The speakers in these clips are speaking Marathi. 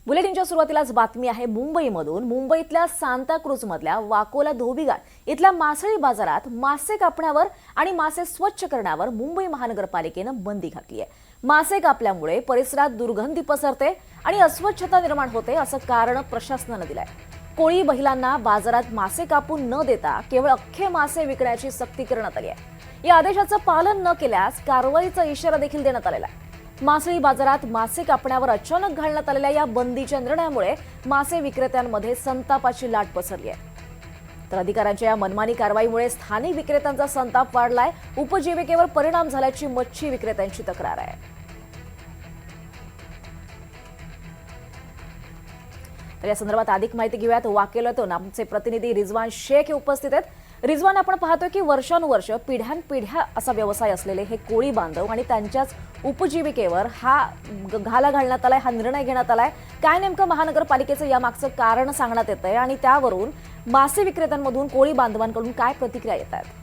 बुलेटिनच्या सुरुवातीलाच बातमी आहे मुंबईमधून। मुंबईतल्या सांताक्रूझमधल्या वाकोला धोबीघाट इथल्या मासळी बाजारात मासे कापण्यावर आणि मासे स्वच्छ करण्यावर मुंबई महानगरपालिकेनं बंदी घातली आहे। मासे कापल्यामुळे परिसरात दुर्गंधी पसरते आणि अस्वच्छता निर्माण होते असं कारण प्रशासनानं दिलंय। कोळी महिलांना बाजारात मासे कापून न देता केवळ अख्खे मासे विकण्याची सक्ती करण्यात आली आहे। या आदेशाचं पालन न केल्यास कारवाईचा इशारा देखील देण्यात आलेला आहे। मासळी बाजारात मासे कापण्यावर अचानक घालण्यात आलेल्या या बंदीच्या निर्णयामुळे मासे विक्रेत्यांमध्ये संतापाची लाट पसरली आहे। तर अधिकाऱ्यांच्या या मनमानी कारवाईमुळे स्थानिक विक्रेत्यांचा संताप वाढलाय। उपजीविकेवर परिणाम झाल्याची मच्छी विक्रेत्यांची तक्रार आहे। तर या संदर्भात अधिक माहिती घेऊयात। वाकेलातून आमचे प्रतिनिधी रिजवान शेख हे उपस्थित आहेत। रिजवान, आपण पाहतोय की वर्षानुवर्ष पिढ्यानपिढ्या असा व्यवसाय असलेले हे कोळी बांधव आणि त्यांच्याच उपजीविकेवर हा घाला घालण्यात आलाय, हा निर्णय घेण्यात आलाय। काय नेमकं महानगरपालिकेचं यामागचं कारण सांगण्यात येतंय आणि त्यावरून मासे विक्रेत्यांमधून कोळी बांधवांकडून काय प्रतिक्रिया येत आहेत?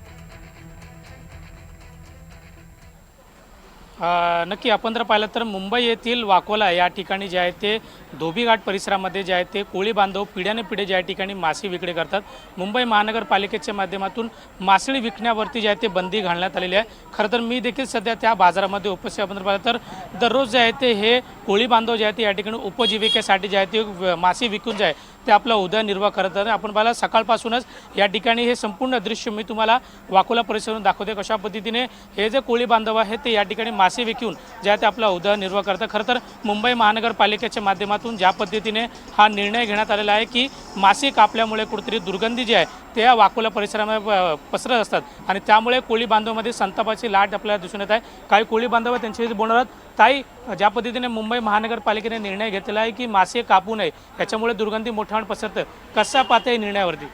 नक्की आपण जर पाहिलं तर मुंबई येथील वाकोला या ठिकाणी जे आहे ते धोबीघाट परिसरामध्ये जे आहे ते कोळी बांधव पिढ्याने ज्या ठिकाणी मासे विक्री करतात, मुंबई महानगरपालिकेच्या माध्यमातून मासळी विकण्यावरती जे आहे ते बंदी घालण्यात आलेली आहे। खरं तर मी देखील सध्या त्या बाजारामध्ये उपस्थित आपण जर पाहिलं तर दररोज जे आहे ते हे कोळी बांधव जे आहे ते या ठिकाणी उपजीविकेसाठी जे आहे ते मासे विकून जे आहे ते आपला उदरनिर्वाह करतात। आपण पाहिलं सकाळपासूनच या ठिकाणी हे संपूर्ण दृश्य मी तुम्हाला वाकोला परिसरातून दाखवते, कशा पद्धतीने हे जे कोळी बांधव आहेत ते या ठिकाणी मासे विकून जे आहे ते आपला उदरनिर्वाह करतात। खरं तर मुंबई महानगरपालिकेच्या माध्यमातून ज्या पद्धतीने हा निर्णय घेण्यात आलेला आहे की मासे कापल्यामुळे कुठेतरी दुर्गंधी जी आहे त्या वाकोला परिसरामध्ये पसरत असतात आणि त्यामुळे कोळी बांधवामध्ये संतापाची लाट आपल्याला दिसून येत आहे। काही कोळी बांधव त्यांच्याशी बोलणार आहेत। ताई, ज्या पद्धतीने मुंबई महानगरपालिकेने निर्णय घेतलेला आहे की मासे कापू नये, याच्यामुळे दुर्गंधी मोठ्या पसरतं, कसा पाहता या निर्णयावरती?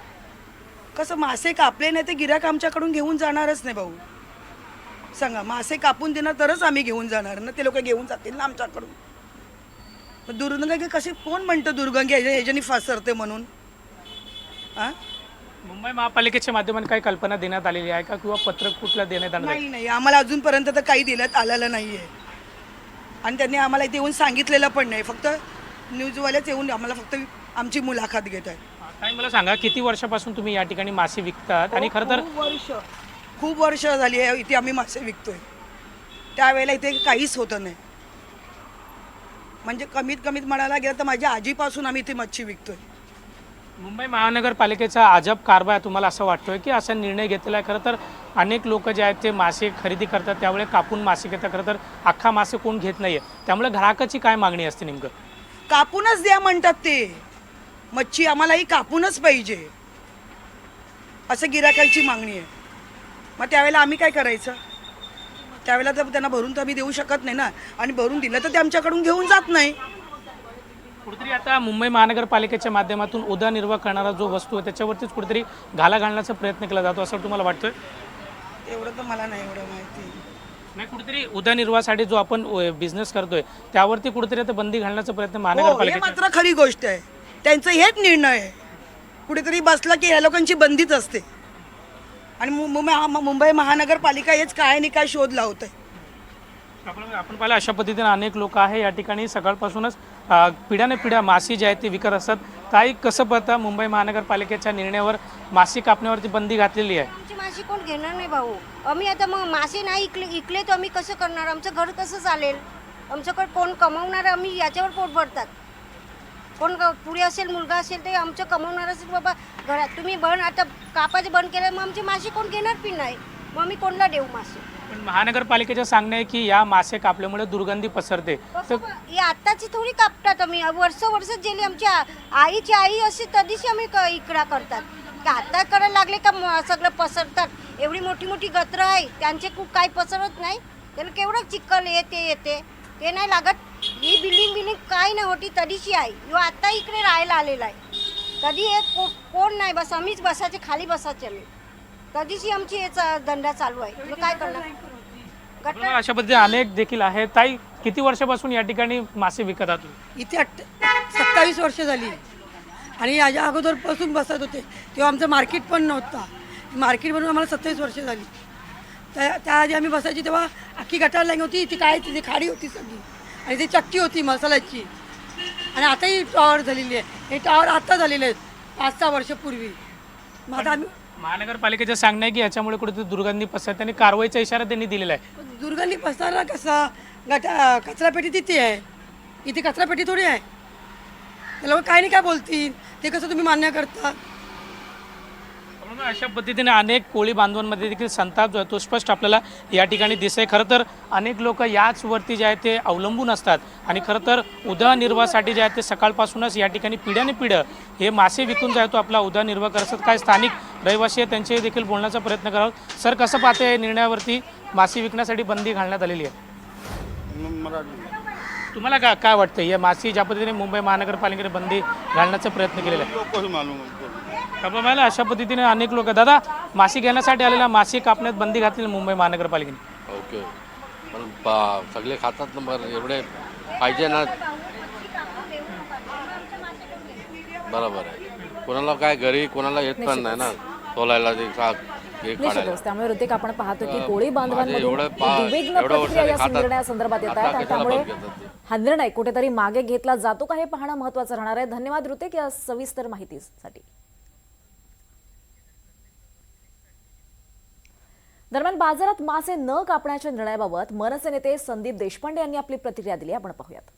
कसं मासे कापले नाही ते गिऱ्हाईक आमच्याकडून घेऊन जाणारच नाही भाऊ। सांगा, मासे कापून देणार तरच आम्ही घेऊन जाणार ना, ते लोक घेऊन जातील ना आमच्याकडून। दुर्गंधी कशी, कोण म्हणतं दुर्गंधी ह्याच्यानी फसरते म्हणून? मुंबई महापालिकेच्या माध्यमातून काही कल्पना देण्यात आलेली आहे का किंवा पत्र कुठलं देण्यात आलं? नाही, आम्हाला अजूनपर्यंत तर काही देण्यात आलेलं नाही आहे आणि त्यांनी आम्हाला इथे येऊन सांगितलेलं पण नाही। फक्त न्यूजवाल्याच येऊन आम्हाला फक्त आमची मुलाखत घेत आहेत। ताई, मला सांगा, किती वर्षापासून तुम्ही या ठिकाणी मासे विकतात? आणि खरं तर खूप वर्ष झाली आहे इथे आम्ही मासे विकतोय। त्यावेळेला इथे काहीच होतं नाही, म्हणजे कमीत कमीत म्हणायला गेलं तर माझ्या आजीपासून आम्ही इथे मच्छी विकतोय। मुंबई महानगरपालिकेचा अजब कारभार तुम्हाला असं वाटतोय की असा निर्णय घेतलेला आहे? खरं तर अनेक लोक जे आहेत ते मासे खरेदी करतात, त्यामुळे कापून मासे घेतात, खरं तर अख्खा मासे कोण घेत नाहीये, त्यामुळे ग्राहकाची काय मागणी असते नेमकं? कापूनच द्या म्हणतात ते, मच्छी आम्हालाही कापूनच पाहिजे असं गिऱ्हाईकाची मागणी आहे। मग त्यावेळेला आम्ही काय करायचं? त्यावेळेला तर त्यांना भरून तर आम्ही देऊ शकत नाही ना, आणि भरून दिलं तर ते आमच्याकडून घेऊन जात नाही। कुठेतरी आता मुंबई महानगरपालिकेच्या माध्यमातून उदरनिर्वाह करणारा जो वस्तू आहे त्याच्यावरतीच कुठेतरी घाला घालण्याचा प्रयत्न केला जातो, असं तुम्हाला वाटतंय? एवढं तर मला नाही एवढं माहिती नाही, कुठेतरी उदरनिर्वाहासाठी जो आपण बिझनेस करतोय त्यावरती कुठेतरी आता बंदी घालण्याचा प्रयत्न महानगरपालिकेचा मात्र खरी गोष्ट आहे। त्यांचं हेच निर्णय आहे, कुठेतरी बसला की ह्या लोकांची बंदीच असते आणि मुंबई महानगरपालिका हेच काय आणि काय शोध लावत आहे। आपण पाहिलं अशा पद्धतीने अनेक लोक आहे या ठिकाणी सकाळपासूनच पिढ्याने पिढ्या मासे जे आहेत ते विकत असतात। ताई, कसं पाहता मुंबई महानगरपालिकेच्या निर्णयावर मासे कापण्यावरती बंदी घातलेली आहे? आमची मासे कोण घेणार नाही भाऊ। आम्ही आता मग मासे नाही इकले तर आम्ही कसं करणार? आमचं घर कसं चालेल? आमच्याकडे कोण कमावणार? आम्ही याच्यावर पोट भरतात। कोण पुढे असेल, मुलगा असेल ते आमचं कमावणार असेल बाबा घरात। तुम्ही आता कापायचं बंद केलं, मग आमचे मासे कोण घेणार पण नाही, मग आम्ही कोणला देऊ मासे? पण महानगरपालिकेचं सांगणं आहे की या मासे कापल्यामुळे दुर्गंधी पसरते। ही आत्ताची थोडी कापतात, आम्ही वर्ष गेली। आमच्या आईची आई अशी तरीशी आम्ही इकडा करतात की आता करायला लागले का सगळं पसरतात। एवढी मोठी मोठी गत्र आहे, त्यांचे खूप काही पसरत नाही, त्याला केवढं चिखल येते ते नाही लागत। ही बिल्डिंग काय नाही होती तरीशी आहे, यो आता इकडे राहायला आलेला आहे। कधी कोण नाही, बस आम्हीच बसायचे, खाली बसायचे आम्ही, कधीची आमची याचा धंदा चालू आहे। काय करणार? अशा पद्धतीने अनेक देखील आहेत। ताई, किती वर्षापासून या ठिकाणी मासे विकत आहात? इथे 27 वर्ष झाली आणि याच्या अगोदरपासून बसत होते, तेव्हा आमचं मार्केट पण नव्हता। मार्केट बनवून आम्हाला 27 वर्ष झाली। त्याआधी आम्ही बसायची तेव्हा अख्खी गटार लाईन होती, ती काय तिथे खाडी होती सगळी आणि ती चक्की होती मसाल्याची। आणि आताही टॉवर झालेली आहे. हे टॉवर आत्ता झालेले आहेत 5-6 वर्षापूर्वी. मग आता आम्ही महानगरपालिकेचं सांगणं आहे की याच्यामुळे कुठेतरी दुर्गंधी पसरते आणि कारवाईचा इशारा त्यांनी दिलेला आहे. दुर्गंधी पसरला कसा कचरापेटी तिथे आहे, इथे कचरापेटी थोडी आहे. ते लोक काय नाही काय बोलतील, ते कसं तुम्ही मान्य करता? म्हणून अशा पद्धतीने अनेक कोळी बांधवांमध्ये देखील संताप जो आहे तो स्पष्ट आपल्याला या ठिकाणी दिसतंय. खरं तर अनेक लोक याचवरती जे आहे ते अवलंबून असतात आणि खरं तर उदरनिर्वाहासाठी जे आहे ते सकाळपासूनच या ठिकाणी पिढ्याने पिढं हे मासे विकून जे आहे तो आपला उदरनिर्वाह करतात. काय स्थानिक रहिवासी आहे त्यांचे देखील बोलण्याचा प्रयत्न करावा. सर, कसं पाहते या निर्णयावरती मासे विकण्यासाठी बंदी घालण्यात आलेली आहे? तुम्हाला काय वाटतं या मासे ज्या पद्धतीने मुंबई महानगरपालिकेने बंदी घालण्याचा प्रयत्न केलेला आहे? मला अशा पद्धतीने अनेक लोक दादा मासे घेण्यासाठी आलेला मासे कापण्यात बंदी घातली मुंबई महानगरपालिकेने. ओके, पण सगळे खातात ना, बरं एवढे पाहिजे ना, बरोबर आहे. कोणाला काय घरी कोणाला येत पण नाही ना तोलायला ते हे काढायला. निश्चितच. त्यामुळे ऋतिक, आपण पाहतो की कोळी बांधवांमधून एवढं उद्विग्न एवढं प्रतिक्रिया या वर्षाने निर्णयासंदर्भात येत आहेत आता आणि कशाला त्यामुळे बंद करतात ते? हा निर्णय कुठेतरी मागे घेतला जातो का हे पाहणं महत्त्वाचं राहणार आहे. धन्यवाद ऋतिक या सविस्तर माहितीसाठी. दरम्यान बाजारात मासे न कापण्याच्या निर्णयाबाबत मनसे नेते संदीप देशपांडे यांनी आपली प्रतिक्रिया दिली. आपण पाहूयात.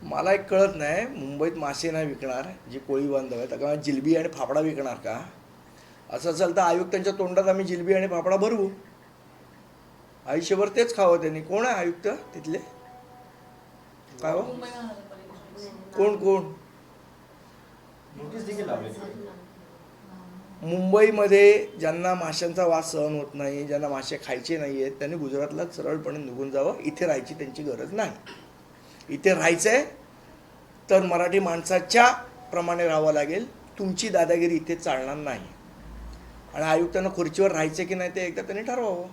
मला एक कळत नाही, मुंबईत मासे नाही विकणार जे कोळी बांधव आहेत, आता जिलबी आणि फाफडा विकणार का? असं असेल तर आयुक्तांच्या तोंडात आम्ही जिलबी आणि फाफडा भरवू, आयुष्यभर तेच खावं त्यांनी. कोण आहे आयुक्त तिथले? काय हो? कोण कोण? मुंबईमध्ये ज्यांना माशांचा वास सहन होत नाही, ज्यांना मासे खायचे नाही आहेत, त्यांनी गुजरातला सरळपणे निघून जावं. इथे राहायची त्यांची गरज नाही. इथे राहायचं आहे तर मराठी माणसाच्या प्रमाणे राहावं लागेल. तुमची दादागिरी इथे चालणार नाही. आणि आयुक्तांना खुर्चीवर राहायचं की नाही ते एकदा त्यांनी ठरवावं.